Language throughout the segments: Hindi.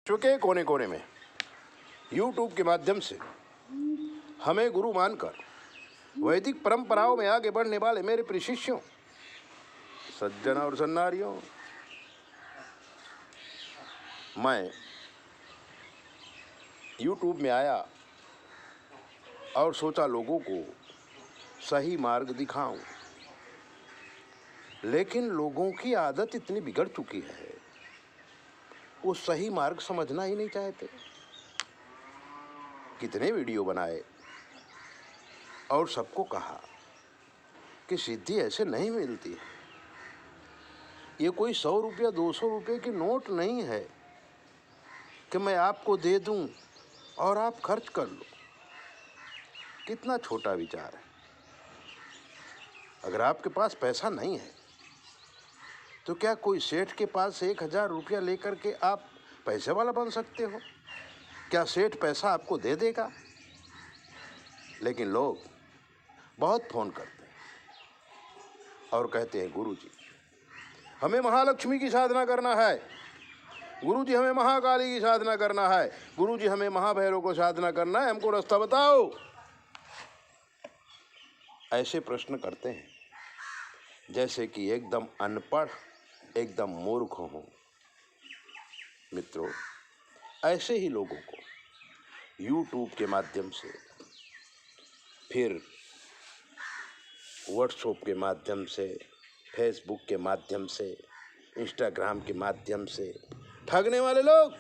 विश्व के कोने कोने में YouTube के माध्यम से हमें गुरु मानकर वैदिक परंपराओं में आगे बढ़ने वाले मेरे प्रिय शिष्यों, सज्जन और सन्नारियों, मैं YouTube में आया और सोचा लोगों को सही मार्ग दिखाऊं, लेकिन लोगों की आदत इतनी बिगड़ चुकी है, वो सही मार्ग समझना ही नहीं चाहते। कितने वीडियो बनाए और सबको कहा कि सिद्धि ऐसे नहीं मिलती है, ये कोई 100 रुपया 200 रुपये की नोट नहीं है कि मैं आपको दे दूं और आप खर्च कर लो। कितना छोटा विचार है। अगर आपके पास पैसा नहीं है तो क्या कोई सेठ के पास 1000 रुपया लेकर के आप पैसे वाला बन सकते हो? क्या सेठ पैसा आपको दे देगा? लेकिन लोग बहुत फोन करते हैं और कहते हैं, गुरुजी हमें महालक्ष्मी की साधना करना है, गुरुजी हमें महाकाली की साधना करना है, गुरुजी हमें महाभैरव को साधना करना है, हमको रास्ता बताओ। ऐसे प्रश्न करते हैं जैसे कि एकदम अनपढ़, एकदम मूर्ख हो। मित्रों, ऐसे ही लोगों को YouTube के माध्यम से, फिर व्हाट्सएप के माध्यम से, फेसबुक के माध्यम से, इंस्टाग्राम के माध्यम से ठगने वाले लोग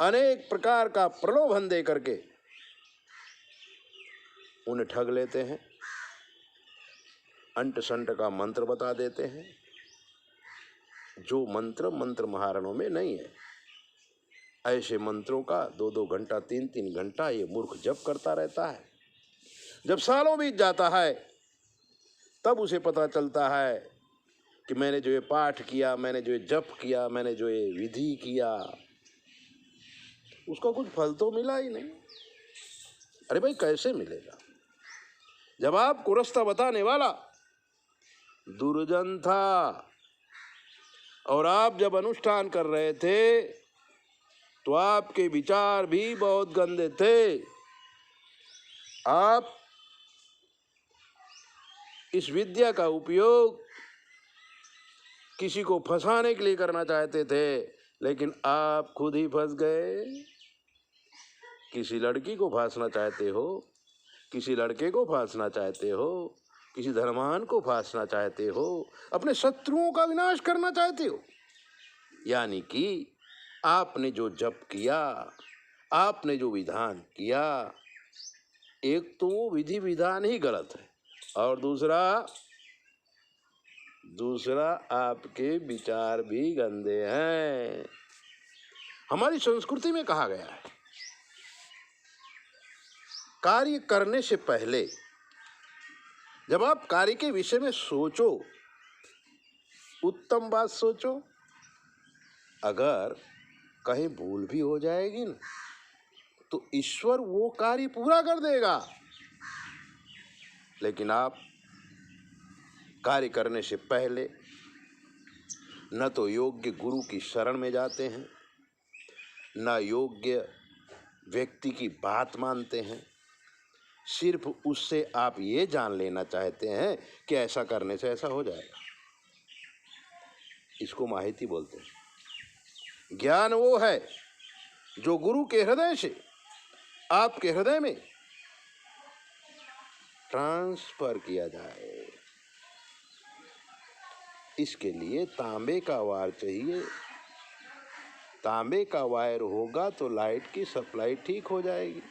अनेक प्रकार का प्रलोभन दे करके उन्हें ठग लेते हैं। अंट संट का मंत्र बता देते हैं, जो मंत्र महारणों में नहीं है। ऐसे मंत्रों का 2-2 घंटा 3-3 घंटा ये मूर्ख जप करता रहता है। जब सालों बीत जाता है तब उसे पता चलता है कि मैंने जो ये पाठ किया, मैंने जो ये जप किया, मैंने जो ये विधि किया, उसका कुछ फल तो मिला ही नहीं। अरे भाई, कैसे मिलेगा जब आपको रास्ता बताने वाला दुर्जन था और आप जब अनुष्ठान कर रहे थे तो आपके विचार भी बहुत गंदे थे। आप इस विद्या का उपयोग किसी को फंसाने के लिए करना चाहते थे, लेकिन आप खुद ही फंस गए। किसी लड़की को फांसना चाहते हो, किसी लड़के को फांसना चाहते हो, किसी धर्मान को फांसना चाहते हो, अपने शत्रुओं का विनाश करना चाहते हो। यानी कि आपने जो जप किया, आपने जो विधान किया, एक तो वो विधि विधान ही गलत है और दूसरा आपके विचार भी गंदे हैं। हमारी संस्कृति में कहा गया है, कार्य करने से पहले जब आप कार्य के विषय में सोचो, उत्तम बात सोचो। अगर कहीं भूल भी हो जाएगी ना तो ईश्वर वो कार्य पूरा कर देगा। लेकिन आप कार्य करने से पहले न तो योग्य गुरु की शरण में जाते हैं, न योग्य व्यक्ति की बात मानते हैं। सिर्फ उससे आप ये जान लेना चाहते हैं कि ऐसा करने से ऐसा हो जाएगा। इसको माहिती बोलते हैं। ज्ञान वो है जो गुरु के हृदय से आपके हृदय में ट्रांसफर किया जाए। इसके लिए तांबे का वायर चाहिए। तांबे का वायर होगा तो लाइट की सप्लाई ठीक हो जाएगी।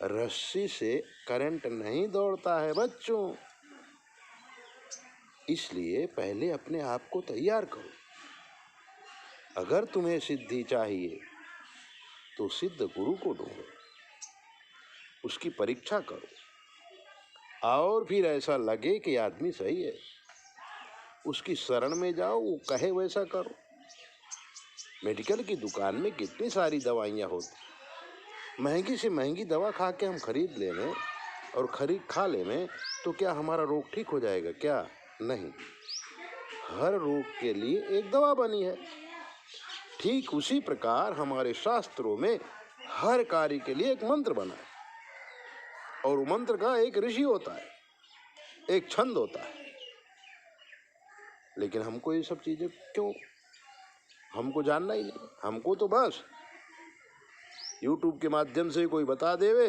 रस्सी से करंट नहीं दौड़ता है बच्चों। इसलिए पहले अपने आप को तैयार करो। अगर तुम्हें सिद्धि चाहिए तो सिद्ध गुरु को ढूंढो, उसकी परीक्षा करो और फिर ऐसा लगे कि आदमी सही है, उसकी शरण में जाओ, वो कहे वैसा करो। मेडिकल की दुकान में कितनी सारी दवाइयाँ होती, महंगी से महंगी दवा खा के हम खरीद ले लें और खा ले में तो क्या हमारा रोग ठीक हो जाएगा? क्या नहीं। हर रोग के लिए एक दवा बनी है। ठीक उसी प्रकार हमारे शास्त्रों में हर कार्य के लिए एक मंत्र बना है, और वो मंत्र का एक ऋषि होता है, एक छंद होता है। लेकिन हमको ये सब चीजें क्यों, हमको जानना ही नहीं। हमको तो बस YouTube के माध्यम से कोई बता देवे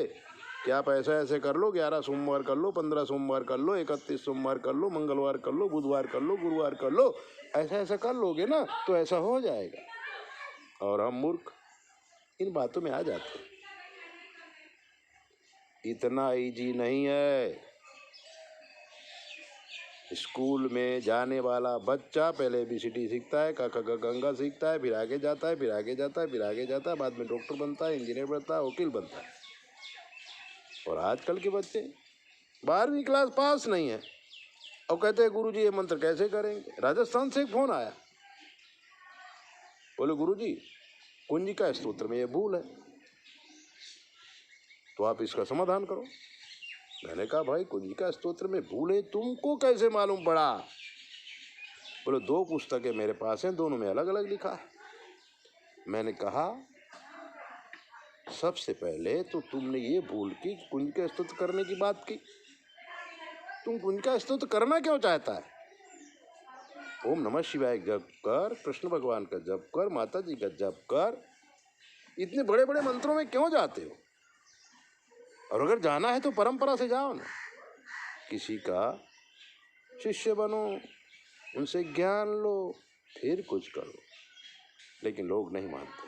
कि आप ऐसा ऐसे कर लो, 11 सोमवार कर लो, 15 सोमवार कर लो, 31 सोमवार कर लो, मंगलवार कर लो, बुधवार कर लो, गुरुवार कर लो, ऐसा ऐसा कर लोगे ना तो ऐसा हो जाएगा। और हम मूर्ख इन बातों में आ जाते हैं। इतना इजी नहीं है। स्कूल में जाने वाला बच्चा पहले ABCD सीखता है, क ख ग गंगा सीखता है, फिर आगे जाता है, फिर आगे जाता है, फिर आगे जाता है, बाद में डॉक्टर बनता है, इंजीनियर बनता है, वकील बनता है। और आजकल के बच्चे 12वीं क्लास पास नहीं है और कहते हैं गुरुजी ये मंत्र कैसे करेंगे। राजस्थान से एक फोन आया, बोले गुरुजी कुंजिका स्तोत्र में ये भूल है, तो आप इसका समाधान करो। मैंने कहा भाई कुंजिका स्तोत्र में भूल है, तुमको कैसे मालूम पड़ा? बोले 2 पुस्तकें मेरे पास हैं, दोनों में अलग अलग लिखा है। मैंने कहा सबसे पहले तो तुमने ये भूल की कुंजिका स्तोत्र करने की बात की। तुम कुंजिका स्तोत्र करना क्यों चाहता है? ओम नमः शिवाय जप कर, कृष्ण भगवान का जप कर, माता जी का जप कर, इतने बड़े बड़े मंत्रों में क्यों जाते हो? और अगर जाना है तो परंपरा से जाओ ना, किसी का शिष्य बनो, उनसे ज्ञान लो, फिर कुछ करो। लेकिन लोग नहीं मानते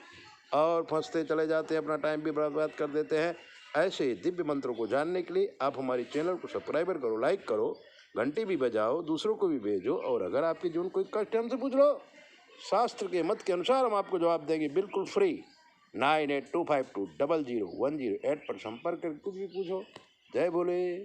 और फंसते चले जाते हैं, अपना टाइम भी बर्बाद कर देते हैं। ऐसे दिव्य मंत्रों को जानने के लिए आप हमारे चैनल को सब्सक्राइब करो, लाइक करो, घंटी भी बजाओ, दूसरों को भी भेजो। और अगर आपके जीवन कोई कष्ट है हमसे पूछ लो, शास्त्र के मत के अनुसार हम आपको जवाब देंगे, बिल्कुल फ्री। 9825200108 पर संपर्क कर कुछ भी पूछो। जय भोले।